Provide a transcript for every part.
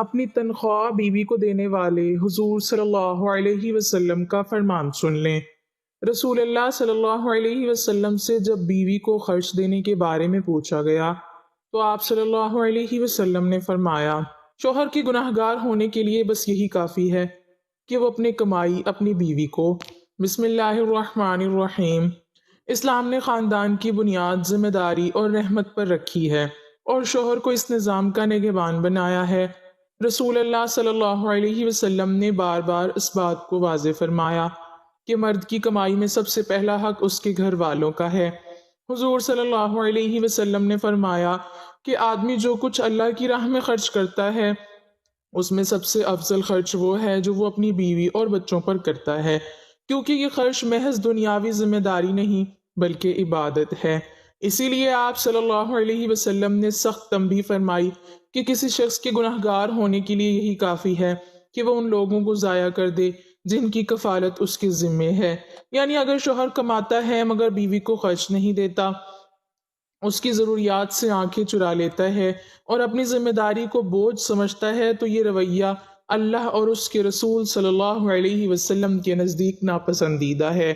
اپنی تنخواہ بیوی کو دینے والے حضور صلی اللہ علیہ وسلم کا فرمان سن لیں۔ رسول اللہ صلی اللہ علیہ وسلم سے جب بیوی کو خرچ دینے کے بارے میں پوچھا گیا تو آپ صلی اللہ علیہ وسلم نے فرمایا، شوہر کے گناہگار ہونے کے لیے بس یہی کافی ہے کہ وہ اپنی کمائی اپنی بیوی کو۔ بسم اللہ الرحمن الرحیم۔ اسلام نے خاندان کی بنیاد ذمہ داری اور رحمت پر رکھی ہے اور شوہر کو اس نظام کا نگہبان بنایا ہے۔ رسول اللہ صلی اللہ علیہ وسلم نے بار بار اس بات کو واضح فرمایا کہ مرد کی کمائی میں سب سے پہلا حق اس کے گھر والوں کا ہے۔ حضور صلی اللہ علیہ وسلم نے فرمایا کہ آدمی جو کچھ اللہ کی راہ میں خرچ کرتا ہے اس میں سب سے افضل خرچ وہ ہے جو وہ اپنی بیوی اور بچوں پر کرتا ہے، کیونکہ یہ خرچ محض دنیاوی ذمہ داری نہیں بلکہ عبادت ہے۔ اسی لیے آپ صلی اللہ علیہ وسلم نے سخت تنبیہ فرمائی کہ کسی شخص کے گناہگار ہونے کے لیے یہی کافی ہے کہ وہ ان لوگوں کو ضائع کر دے جن کی کفالت اس کے ذمے ہے۔ یعنی اگر شوہر کماتا ہے مگر بیوی کو خرچ نہیں دیتا، اس کی ضروریات سے آنکھیں چرا لیتا ہے اور اپنی ذمہ داری کو بوجھ سمجھتا ہے، تو یہ رویہ اللہ اور اس کے رسول صلی اللہ علیہ وسلم کے نزدیک ناپسندیدہ ہے۔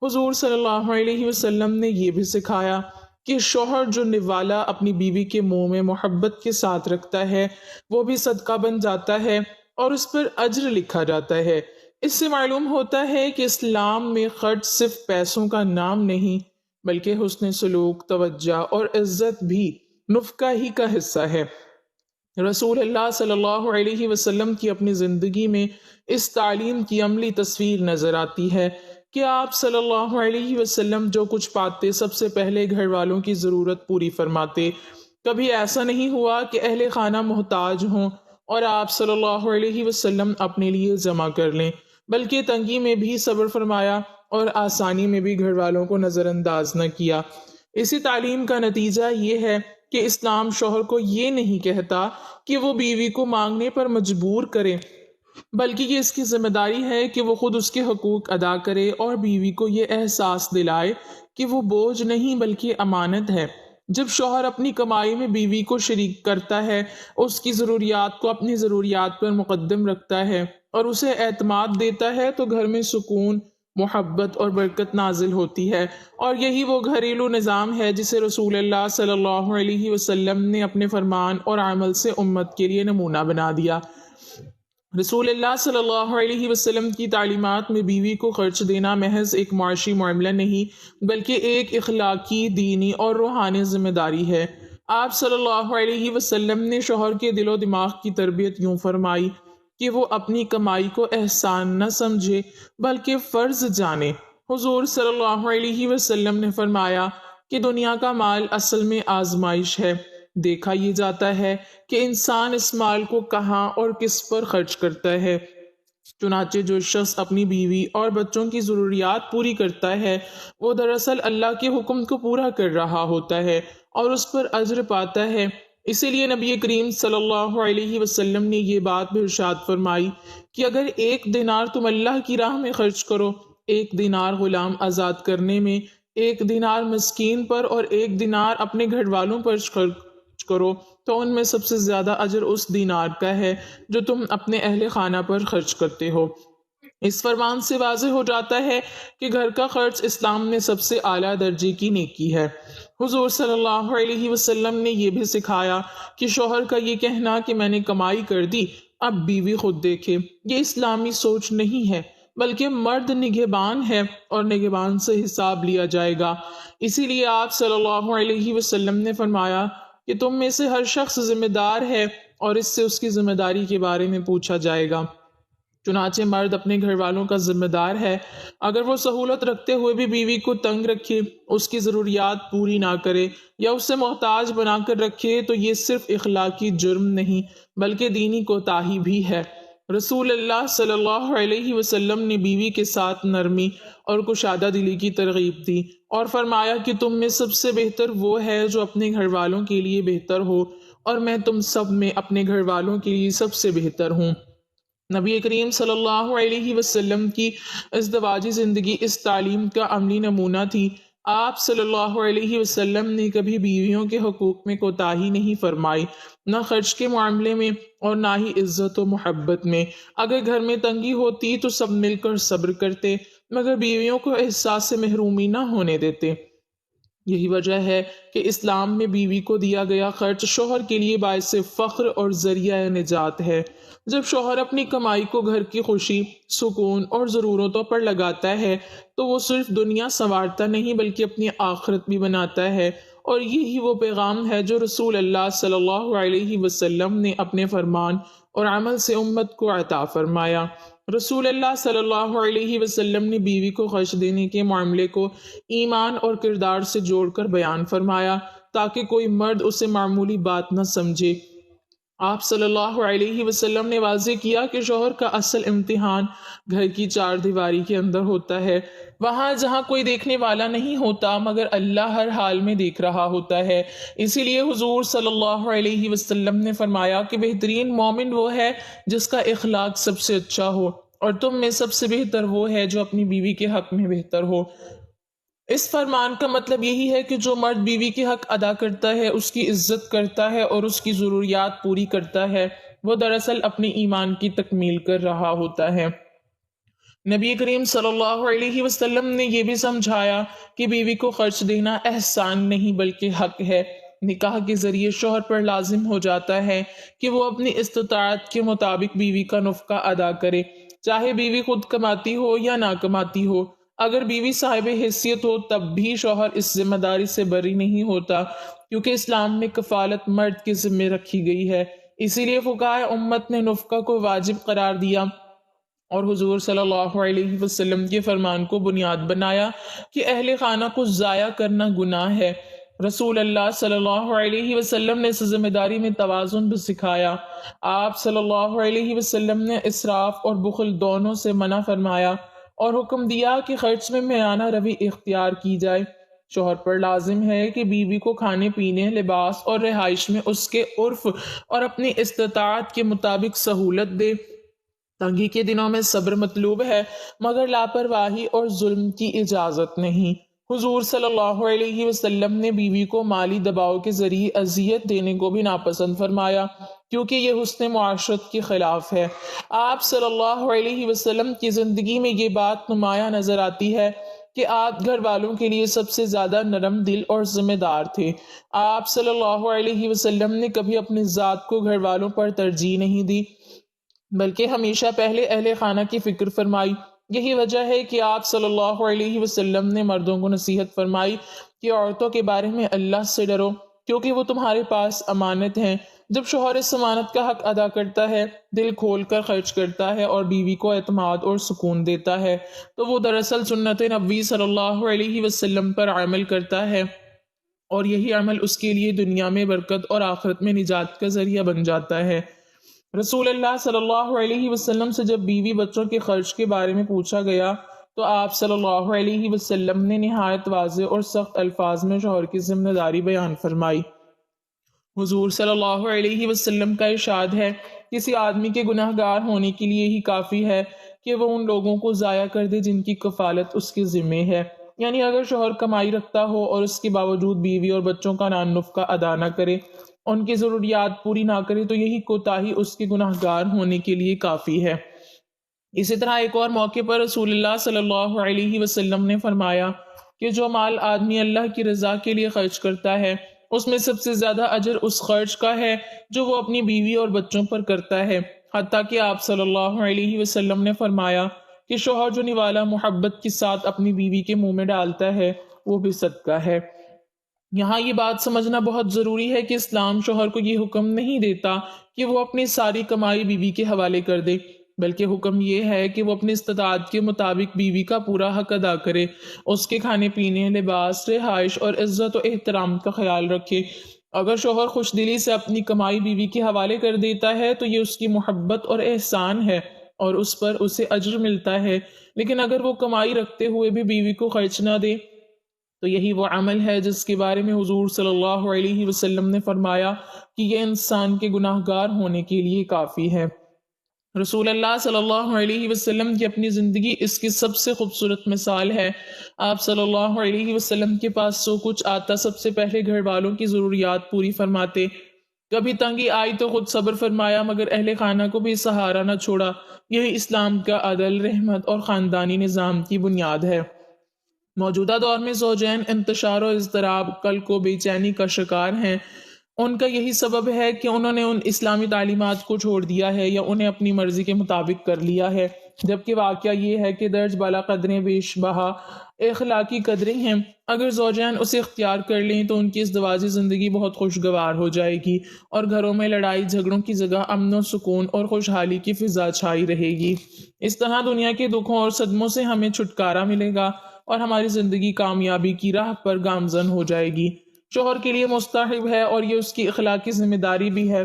حضور صلی اللہ علیہ وسلم نے یہ بھی سکھایا کہ شوہر جو نوالا اپنی بیوی کے منہ میں محبت کے ساتھ رکھتا ہے وہ بھی صدقہ بن جاتا ہے اور اس پر اجر لکھا جاتا ہے۔ اس سے معلوم ہوتا ہے کہ اسلام میں خرچ صرف پیسوں کا نام نہیں بلکہ حسن سلوک، توجہ اور عزت بھی نفقہ ہی کا حصہ ہے۔ رسول اللہ صلی اللہ علیہ وسلم کی اپنی زندگی میں اس تعلیم کی عملی تصویر نظر آتی ہے کہ آپ صلی اللہ علیہ وسلم جو کچھ پاتے سب سے پہلے گھر والوں کی ضرورت پوری فرماتے۔ کبھی ایسا نہیں ہوا کہ اہل خانہ محتاج ہوں اور آپ صلی اللہ علیہ وسلم اپنے لیے جمع کر لیں، بلکہ تنگی میں بھی صبر فرمایا اور آسانی میں بھی گھر والوں کو نظر انداز نہ کیا۔ اسی تعلیم کا نتیجہ یہ ہے کہ اسلام شوہر کو یہ نہیں کہتا کہ وہ بیوی کو مانگنے پر مجبور کرے، بلکہ یہ اس کی ذمہ داری ہے کہ وہ خود اس کے حقوق ادا کرے اور بیوی کو یہ احساس دلائے کہ وہ بوجھ نہیں بلکہ امانت ہے۔ جب شوہر اپنی کمائی میں بیوی کو شریک کرتا ہے، اس کی ضروریات کو اپنی ضروریات پر مقدم رکھتا ہے اور اسے اعتماد دیتا ہے، تو گھر میں سکون، محبت اور برکت نازل ہوتی ہے، اور یہی وہ گھریلو نظام ہے جسے رسول اللہ صلی اللہ علیہ وسلم نے اپنے فرمان اور عمل سے امت کے لیے نمونہ بنا دیا۔ رسول اللہ صلی اللہ علیہ وسلم کی تعلیمات میں بیوی کو خرچ دینا محض ایک معاشی معاملہ نہیں بلکہ ایک اخلاقی، دینی اور روحانی ذمہ داری ہے۔ آپ صلی اللہ علیہ وسلم نے شوہر کے دل و دماغ کی تربیت یوں فرمائی کہ وہ اپنی کمائی کو احسان نہ سمجھے بلکہ فرض جانے۔ حضور صلی اللہ علیہ وسلم نے فرمایا کہ دنیا کا مال اصل میں آزمائش ہے، دیکھا یہ جاتا ہے کہ انسان اس مال کو کہاں اور کس پر خرچ کرتا ہے۔ چنانچہ جو شخص اپنی بیوی اور بچوں کی ضروریات پوری کرتا ہے وہ دراصل اللہ کے حکم کو پورا کر رہا ہوتا ہے اور اس پر اجر پاتا ہے۔ اسی لیے نبی کریم صلی اللہ علیہ وسلم نے یہ بات بھی ارشاد فرمائی کہ اگر 1 دینار تم اللہ کی راہ میں خرچ کرو، 1 دینار غلام آزاد کرنے میں، 1 دینار مسکین پر اور 1 دینار اپنے گھر والوں پر خرچ کرو، تو ان میں سب سے زیادہ اجر اس دینار کا ہے جو تم اپنے اہل خانہ پر خرچ کرتے ہو۔ اس فرمان سے واضح ہو جاتا ہے کہ گھر کا خرچ اسلام میں سب سے اعلیٰ درجے کی نیکی ہے۔ حضور صلی اللہ علیہ وسلم نے یہ بھی سکھایا کہ شوہر کا یہ کہنا کہ میں نے کمائی کر دی اب بیوی خود دیکھے، یہ اسلامی سوچ نہیں ہے بلکہ مرد نگہبان ہے اور نگہبان سے حساب لیا جائے گا۔ اسی لیے آپ صلی اللہ علیہ وسلم نے فرمایا کہ تم میں سے ہر شخص ذمہ دار ہے اور اس سے اس کی ذمہ داری کے بارے میں پوچھا جائے گا۔ چنانچہ مرد اپنے گھر والوں کا ذمہ دار ہے، اگر وہ سہولت رکھتے ہوئے بھی بیوی کو تنگ رکھے، اس کی ضروریات پوری نہ کرے یا اسے محتاج بنا کر رکھے، تو یہ صرف اخلاقی جرم نہیں بلکہ دینی کوتاہی بھی ہے۔ رسول اللہ صلی اللہ علیہ وسلم نے بیوی کے ساتھ نرمی اور کشادہ دلی کی ترغیب دی اور فرمایا کہ تم میں سب سے بہتر وہ ہے جو اپنے گھر والوں کے لیے بہتر ہو، اور میں تم سب میں اپنے گھر والوں کے لیے سب سے بہتر ہوں۔ نبی کریم صلی اللہ علیہ وسلم کی ازدواجی زندگی اس تعلیم کا عملی نمونہ تھی۔ آپ صلی اللہ علیہ وسلم نے کبھی بیویوں کے حقوق میں کوتاہی نہیں فرمائی، نہ خرچ کے معاملے میں اور نہ ہی عزت و محبت میں۔ اگر گھر میں تنگی ہوتی تو سب مل کر صبر کرتے، مگر بیویوں کو احساس سے محرومی نہ ہونے دیتے۔ یہی وجہ ہے کہ اسلام میں بیوی کو دیا گیا خرچ شوہر کے لیے باعث فخر اور ذریعہ نجات ہے۔ جب شوہر اپنی کمائی کو گھر کی خوشی، سکون اور ضرورتوں پر لگاتا ہے تو وہ صرف دنیا سنوارتا نہیں بلکہ اپنی آخرت بھی بناتا ہے، اور یہی وہ پیغام ہے جو رسول اللہ صلی اللہ علیہ وسلم نے اپنے فرمان اور عمل سے امت کو عطا فرمایا۔ رسول اللہ صلی اللہ علیہ وسلم نے بیوی کو خرچ دینے کے معاملے کو ایمان اور کردار سے جوڑ کر بیان فرمایا تاکہ کوئی مرد اسے معمولی بات نہ سمجھے۔ آپ صلی اللہ علیہ وسلم نے واضح کیا کہ شوہر کا اصل امتحان گھر کی چار دیواری کے اندر ہوتا ہے، وہاں جہاں کوئی دیکھنے والا نہیں ہوتا مگر اللہ ہر حال میں دیکھ رہا ہوتا ہے۔ اسی لیے حضور صلی اللہ علیہ وسلم نے فرمایا کہ بہترین مومن وہ ہے جس کا اخلاق سب سے اچھا ہو، اور تم میں سب سے بہتر وہ ہے جو اپنی بیوی کے حق میں بہتر ہو۔ اس فرمان کا مطلب یہی ہے کہ جو مرد بیوی کے حق ادا کرتا ہے، اس کی عزت کرتا ہے اور اس کی ضروریات پوری کرتا ہے، وہ دراصل اپنے ایمان کی تکمیل کر رہا ہوتا ہے۔ نبی کریم صلی اللہ علیہ وسلم نے یہ بھی سمجھایا کہ بیوی کو خرچ دینا احسان نہیں بلکہ حق ہے۔ نکاح کے ذریعے شوہر پر لازم ہو جاتا ہے کہ وہ اپنی استطاعت کے مطابق بیوی کا نفقہ ادا کرے، چاہے بیوی خود کماتی ہو یا نہ کماتی ہو۔ اگر بیوی صاحب حیثیت ہو تب بھی شوہر اس ذمہ داری سے بری نہیں ہوتا، کیونکہ اسلام میں کفالت مرد کے ذمہ رکھی گئی ہے۔ اسی لیے فقہائے امت نے نفقہ کو واجب قرار دیا اور حضور صلی اللہ علیہ وسلم کے فرمان کو بنیاد بنایا کہ اہل خانہ کو ضائع کرنا گناہ ہے۔ رسول اللہ صلی اللہ علیہ وسلم نے اس ذمہ داری میں توازن بھی سکھایا۔ آپ صلی اللہ علیہ وسلم نے اسراف اور بخل دونوں سے منع فرمایا اور حکم دیا کہ خرچ میں میانہ روی اختیار کی جائے۔ شوہر پر لازم ہے کہ بیوی کو کھانے پینے، لباس اور رہائش میں اس کے عرف اور اپنی استطاعت کے مطابق سہولت دے۔ تنگی کے دنوں میں صبر مطلوب ہے مگر لاپرواہی اور ظلم کی اجازت نہیں۔ حضور صلی اللہ علیہ وسلم نے بیوی کو مالی دباؤ کے ذریعے اذیت دینے کو بھی ناپسند فرمایا، کیونکہ یہ حسن معاشرت کے خلاف ہے۔ آپ صلی اللہ علیہ وسلم کی زندگی میں یہ بات نمایاں نظر آتی ہے کہ آپ گھر والوں کے لیے سب سے زیادہ نرم دل اور ذمہ دار تھے۔ آپ صلی اللہ علیہ وسلم نے کبھی اپنی ذات کو گھر والوں پر ترجیح نہیں دی بلکہ ہمیشہ پہلے اہل خانہ کی فکر فرمائی۔ یہی وجہ ہے کہ آپ صلی اللہ علیہ وسلم نے مردوں کو نصیحت فرمائی کہ عورتوں کے بارے میں اللہ سے ڈرو، کیونکہ وہ تمہارے پاس امانت ہیں۔ جب شوہر اس امانت کا حق ادا کرتا ہے، دل کھول کر خرچ کرتا ہے اور بیوی کو اعتماد اور سکون دیتا ہے، تو وہ دراصل سنت نبوی صلی اللہ علیہ وسلم پر عمل کرتا ہے، اور یہی عمل اس کے لیے دنیا میں برکت اور آخرت میں نجات کا ذریعہ بن جاتا ہے۔ رسول اللہ صلی اللہ علیہ وسلم سے جب بیوی بچوں کے خرچ کے بارے میں پوچھا گیا تو آپ صلی اللہ علیہ وسلم نے نہایت واضح اور سخت الفاظ میں شوہر کی ذمہ داری بیان فرمائی۔ حضور صلی اللہ علیہ وسلم کا ارشاد ہے، کسی آدمی کے گناہ گار ہونے کے لیے ہی کافی ہے کہ وہ ان لوگوں کو ضائع کر دے جن کی کفالت اس کے ذمہ ہے۔ یعنی اگر شوہر کمائی رکھتا ہو اور اس کے باوجود بیوی اور بچوں کا نان نفقہ ادا نہ کرے، ان کی ضروریات پوری نہ کرے، تو یہی کوتاہی اس کے گناہ گار ہونے کے لیے کافی ہے۔ اسی طرح ایک اور موقع پر رسول اللہ صلی اللہ علیہ وسلم نے فرمایا کہ جو مال آدمی اللہ کی رضا کے لیے خرچ کرتا ہے، اس میں سب سے زیادہ اجر اس خرچ کا ہے جو وہ اپنی بیوی اور بچوں پر کرتا ہے۔ حتیٰ کہ آپ صلی اللہ علیہ وسلم نے فرمایا کہ شوہر جو نوالا محبت کے ساتھ اپنی بیوی کے منہ میں ڈالتا ہے وہ بھی صدقہ ہے۔ یہاں یہ بات سمجھنا بہت ضروری ہے کہ اسلام شوہر کو یہ حکم نہیں دیتا کہ وہ اپنی ساری کمائی بیوی کے حوالے کر دے، بلکہ حکم یہ ہے کہ وہ اپنی استطاعت کے مطابق بیوی کا پورا حق ادا کرے، اس کے کھانے پینے، لباس، رہائش اور عزت و احترام کا خیال رکھے۔ اگر شوہر خوش دلی سے اپنی کمائی بیوی کے حوالے کر دیتا ہے تو یہ اس کی محبت اور احسان ہے اور اس پر اسے اجر ملتا ہے، لیکن اگر وہ کمائی رکھتے ہوئے بھی بیوی کو خرچ نہ دے تو یہی وہ عمل ہے جس کے بارے میں حضور صلی اللہ علیہ وسلم نے فرمایا کہ یہ انسان کے گناہ گار ہونے کے لیے کافی ہے۔ رسول اللہ صلی اللہ علیہ وسلم کی اپنی زندگی اس کی سب سے خوبصورت مثال ہے۔ آپ صلی اللہ علیہ وسلم کے پاس جو کچھ آتا سب سے پہلے گھر والوں کی ضروریات پوری فرماتے، کبھی تنگی آئی تو خود صبر فرمایا مگر اہل خانہ کو بھی سہارا نہ چھوڑا۔ یہی اسلام کا عدل، رحمت اور خاندانی نظام کی بنیاد ہے۔ موجودہ دور میں زوجین انتشار و اضطراب، کل کو بے چینی کا شکار ہیں۔ ان کا یہی سبب ہے کہ انہوں نے ان اسلامی تعلیمات کو چھوڑ دیا ہے یا انہیں اپنی مرضی کے مطابق کر لیا ہے، جبکہ واقعہ یہ ہے کہ درج بالا قدریں بیش بہا اخلاقی قدریں ہیں۔ اگر زوجین اسے اختیار کر لیں تو ان کی ازدواجی زندگی بہت خوشگوار ہو جائے گی اور گھروں میں لڑائی جھگڑوں کی جگہ امن و سکون اور خوشحالی کی فضا چھائی رہے گی۔ اس طرح دنیا کے دکھوں اور صدموں سے ہمیں چھٹکارا ملے گا اور ہماری زندگی کامیابی کی راہ پر گامزن ہو جائے گی۔ شوہر کے لیے مستحب ہے اور یہ اس کی اخلاقی ذمہ داری بھی ہے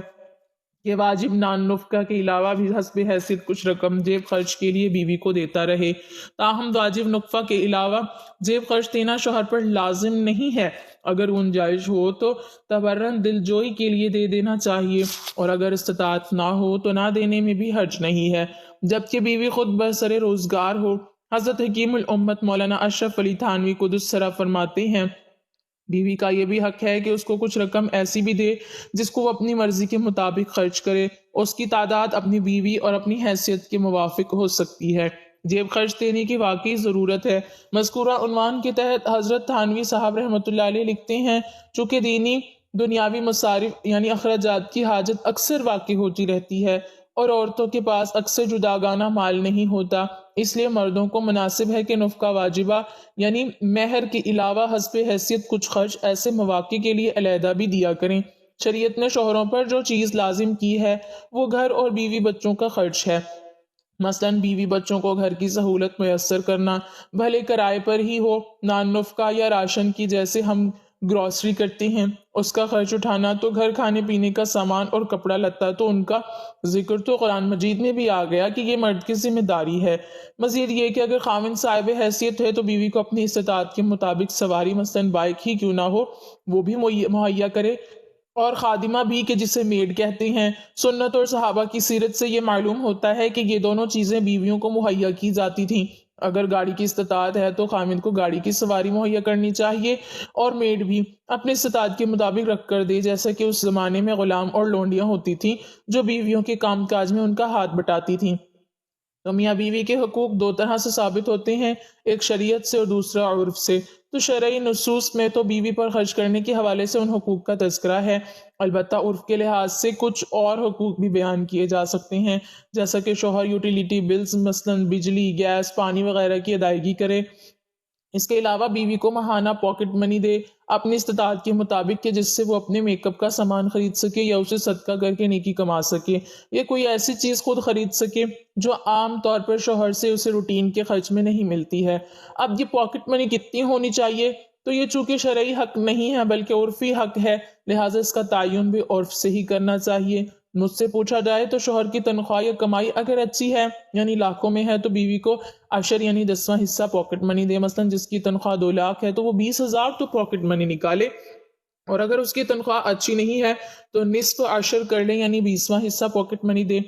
کہ واجب نان نفقہ کے علاوہ بھی حسب حیثیت کچھ رقم جیب خرچ کے لیے بیوی کو دیتا رہے۔ تاہم واجب نفقہ کے علاوہ جیب خرچ دینا شوہر پر لازم نہیں ہے۔ اگر گنجائش ہو تو تبرن دل جوئی کے لیے دے دینا چاہیے، اور اگر استطاعت نہ ہو تو نہ دینے میں بھی حرج نہیں ہے، جبکہ بیوی خود بسر روزگار ہو۔ حضرت حکیم الامت مولانا اشرف علی تھانوی قدس سرا فرماتے ہیں، بیوی کا یہ بھی حق ہے کہ اس کو کچھ رقم ایسی بھی دے جس کو وہ اپنی مرضی کے مطابق خرچ کرے۔ اس کی تعداد اپنی بیوی اور اپنی حیثیت کے موافق ہو سکتی ہے۔ جیب خرچ دینے کی واقعی ضرورت ہے۔ مذکورہ عنوان کے تحت حضرت تھانوی صاحب رحمۃ اللہ علیہ لکھتے ہیں، چونکہ دینی دنیاوی مصارف یعنی اخراجات کی حاجت اکثر واقع ہوتی رہتی ہے اور عورتوں کے پاس اکثر جداگانہ مال نہیں ہوتا، اس لیے مردوں کو مناسب ہے کہ نفقہ واجبہ یعنی مہر کے علاوہ حسب حیثیت کچھ خرچ ایسے مواقع کے لیے علیحدہ بھی دیا کریں۔ شریعت نے شوہروں پر جو چیز لازم کی ہے وہ گھر اور بیوی بچوں کا خرچ ہے۔ مثلاً بیوی بچوں کو گھر کی سہولت میسر کرنا، بھلے کرائے پر ہی ہو، نان نفقہ یا راشن کی جیسے ہم گروسری کرتے ہیں اس کا خرچ اٹھانا، تو گھر کھانے پینے کا سامان اور کپڑا لتا تو ان کا ذکر تو قرآن مجید میں بھی آ گیا کہ یہ مرد کی ذمہ داری ہے۔ مزید یہ کہ اگر خاوند صاحب حیثیت ہے تو بیوی کو اپنی استطاعت کے مطابق سواری مثلاً بائک ہی کیوں نہ ہو وہ بھی مہیا کرے، اور خادمہ بھی کہ جسے میڈ کہتے ہیں۔ سنت اور صحابہ کی سیرت سے یہ معلوم ہوتا ہے کہ یہ دونوں چیزیں بیویوں کو مہیا کی جاتی تھیں۔ اگر گاڑی کی استطاعت ہے تو خامد کو گاڑی کی سواری مہیا کرنی چاہیے، اور میڈ بھی اپنی استطاعت کے مطابق رکھ کر دے، جیسا کہ اس زمانے میں غلام اور لونڈیاں ہوتی تھیں جو بیویوں کے کام کاج میں ان کا ہاتھ بٹاتی تھیں۔ تو میاں بیوی کے حقوق دو طرح سے ثابت ہوتے ہیں، ایک شریعت سے اور دوسرا عرف سے۔ تو شرعی نصوص میں تو بیوی پر خرچ کرنے کے حوالے سے ان حقوق کا تذکرہ ہے، البتہ عرف کے لحاظ سے کچھ اور حقوق بھی بیان کیے جا سکتے ہیں، جیسا کہ شوہر یوٹیلیٹی بلز مثلاً بجلی، گیس، پانی وغیرہ کی ادائیگی کرے۔ اس کے علاوہ بیوی کو ماہانہ پاکٹ منی دے اپنی استطاعت کے مطابق کہ جس سے وہ اپنے میک اپ کا سامان خرید سکے یا اسے صدقہ کر کے نیکی کما سکے، یا کوئی ایسی چیز خود خرید سکے جو عام طور پر شوہر سے اسے روٹین کے خرچ میں نہیں ملتی ہے۔ اب یہ پاکٹ منی کتنی ہونی چاہیے؟ تو یہ چونکہ شرعی حق نہیں ہے بلکہ عرفی حق ہے، لہٰذا اس کا تعین بھی عرف سے ہی کرنا چاہیے۔ مجھ سے پوچھا جائے تو شوہر کی تنخواہ یا کمائی اگر اچھی ہے یعنی لاکھوں میں ہے تو بیوی کو عشر یعنی 10واں حصہ پاکٹ منی دے۔ مثلاً جس کی تنخواہ 2 لاکھ ہے تو وہ 20,000 تو پاکٹ منی نکالے، اور اگر اس کی تنخواہ اچھی نہیں ہے تو نصف عشر کر لے یعنی 20واں حصہ پاکٹ منی دے۔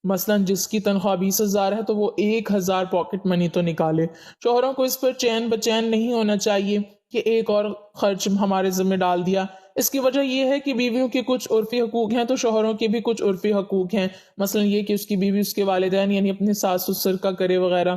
مثلاً جس کی تنخواہ 20,000 ہے تو وہ 1,000 پاکٹ منی تو نکالے۔ شوہروں کو اس پر چین بچین نہیں ہونا چاہیے کہ ایک اور خرچ ہمارے ذمہ ڈال دیا۔ اس کی وجہ یہ ہے کہ بیویوں کے کچھ عرفی حقوق ہیں تو شوہروں کے بھی کچھ عرفی حقوق ہیں، مثلا یہ کہ اس کی بیوی اس کے والدین یعنی اپنے ساس سسر کا کرے وغیرہ۔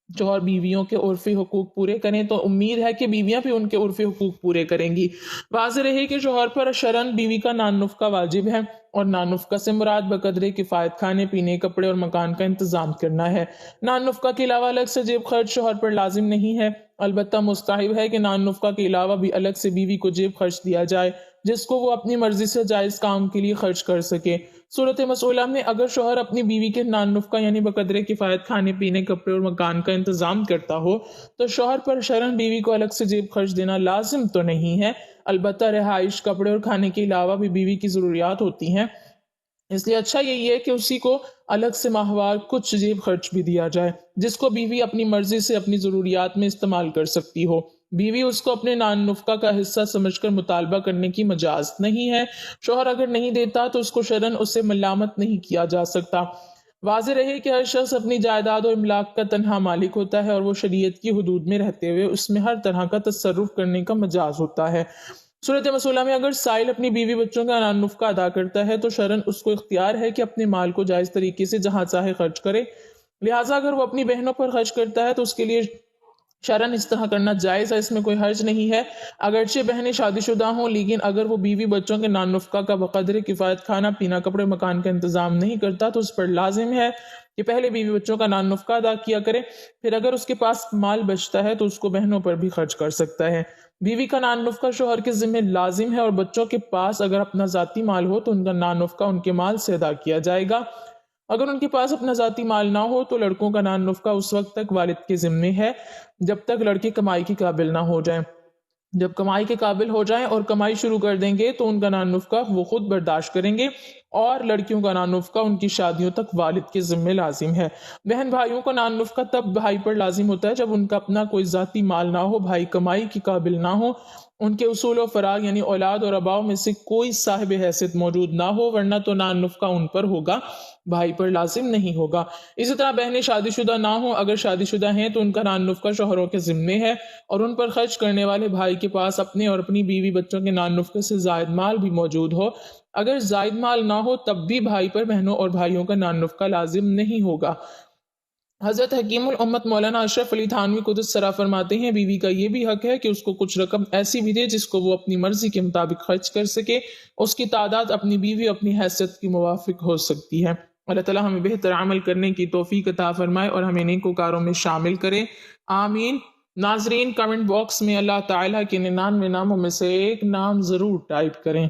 شوہر بیویوں کے عرفی حقوق پورے کریں تو امید ہے کہ بیویاں بھی ان کے عرفی حقوق پورے کریں گی۔ واضح رہے کہ شوہر پر شرعاً بیوی کا نان نفقہ واجب ہے، اور نان نفقہ سے مراد بقدر کفایت کھانے پینے، کپڑے اور مکان کا انتظام کرنا ہے۔ نان نفقہ کے علاوہ الگ سے جیب خرچ شوہر پر لازم نہیں ہے، البتہ مستحب ہے کہ نان نفقہ کے علاوہ بھی الگ سے بیوی کو جیب خرچ دیا جائے جس کو وہ اپنی مرضی سے جائز کام کے لیے خرچ کر سکے۔ صورت مسئولہ میں اگر شوہر اپنی بیوی کے نان نفقہ یعنی بقدر کفایت کھانے پینے، کپڑے اور مکان کا انتظام کرتا ہو تو شوہر پر شرعاً بیوی کو الگ سے جیب خرچ دینا لازم تو نہیں ہے، البتہ رہائش، کپڑے اور کھانے کے علاوہ بھی بیوی کی ضروریات ہوتی ہیں، اس لیے اچھا یہی ہے کہ اسی کو الگ سے ماہوار کچھ جیب خرچ بھی دیا جائے جس کو بیوی اپنی مرضی سے اپنی ضروریات میں استعمال کر سکتی ہو۔ بیوی اس کو اپنے نان نفقہ کا حصہ سمجھ کر مطالبہ کرنے کی مجاز نہیں ہے۔ شوہر اگر نہیں دیتا تو اس کو شرعاً اسے ملامت نہیں کیا جا سکتا۔ واضح رہے کہ ہر شخص اپنی جائیداد و املاک کا تنہا مالک ہوتا ہے اور وہ شریعت کی حدود میں رہتے ہوئے اس میں ہر طرح کا تصرف کرنے کا مجاز ہوتا ہے۔ صورت مسئلہ میں اگر سائل اپنی بیوی بچوں کا عنان نفقہ ادا کرتا ہے تو شرعاً اس کو اختیار ہے کہ اپنے مال کو جائز طریقے سے جہاں چاہے خرچ کرے، لہٰذا اگر وہ اپنی بہنوں پر خرچ کرتا ہے تو اس کے لیے شرعاً اس طرح کرنا جائز ہے، اس میں کوئی حرج نہیں ہے۔ اگرچہ بہنیں شادی شدہ ہوں لیکن اگر وہ بیوی بچوں کے نان نفقہ کا بقدر کفایت کھانا پینا کپڑے مکان کا انتظام نہیں کرتا تو اس پر لازم ہے کہ پہلے بیوی بچوں کا نان نفقہ ادا کیا کرے، پھر اگر اس کے پاس مال بچتا ہے تو اس کو بہنوں پر بھی خرچ کر سکتا ہے۔ بیوی کا نان نفقہ شوہر کے ذمہ لازم ہے اور بچوں کے پاس اگر اپنا ذاتی مال ہو تو ان کا نان نفقہ ان کے مال سے ادا کیا جائے گا۔ اگر ان کے پاس اپنا ذاتی مال نہ ہو تو لڑکوں کا نان نفقہ اس وقت تک والد کے ذمے ہے جب تک لڑکے کمائی کے قابل نہ ہو جائیں۔ جب کمائی کے قابل ہو جائیں اور کمائی شروع کر دیں گے تو ان کا نان نفقہ وہ خود برداشت کریں گے اور لڑکیوں کا نان نفقہ ان کی شادیوں تک والد کے ذمے لازم ہے۔ بہن بھائیوں کا نان نفقہ تب بھائی پر لازم ہوتا ہے جب ان کا اپنا کوئی ذاتی مال نہ ہو، بھائی کمائی کے قابل نہ ہو، ان کے اصول و فراغ یعنی اولاد اور آباؤ میں سے کوئی صاحب حیثیت موجود نہ ہو، ورنہ تو نان نفقہ ان پر ہوگا، بھائی پر لازم نہیں ہوگا۔ اسی طرح بہنیں شادی شدہ نہ ہوں، اگر شادی شدہ ہیں تو ان کا نان نفقہ شوہروں کے ذمے ہے اور ان پر خرچ کرنے والے بھائی کے پاس اپنے اور اپنی بیوی بچوں کے نان نفقے سے زائد مال بھی موجود ہو۔ اگر زائد مال نہ ہو تب بھی بھائی پر بہنوں اور بھائیوں کا نان نفقہ لازم نہیں ہوگا۔ حضرت حکیم الامت مولانا اشرف علی تھانوی قدس سرا فرماتے ہیں بیوی کا یہ بھی حق ہے کہ اس کو کچھ رقم ایسی بھی دے جس کو وہ اپنی مرضی کے مطابق خرچ کر سکے، اس کی تعداد اپنی بیوی اپنی حیثیت کی موافق ہو سکتی ہے۔ اللہ تعالیٰ ہمیں بہتر عمل کرنے کی توفیق عطا فرمائے اور ہمیں نیکوکاروں میں شامل کرے، آمین۔ ناظرین، کمنٹ باکس میں اللہ تعالیٰ کے 99 ناموں میں سے ایک نام ضرور ٹائپ کریں۔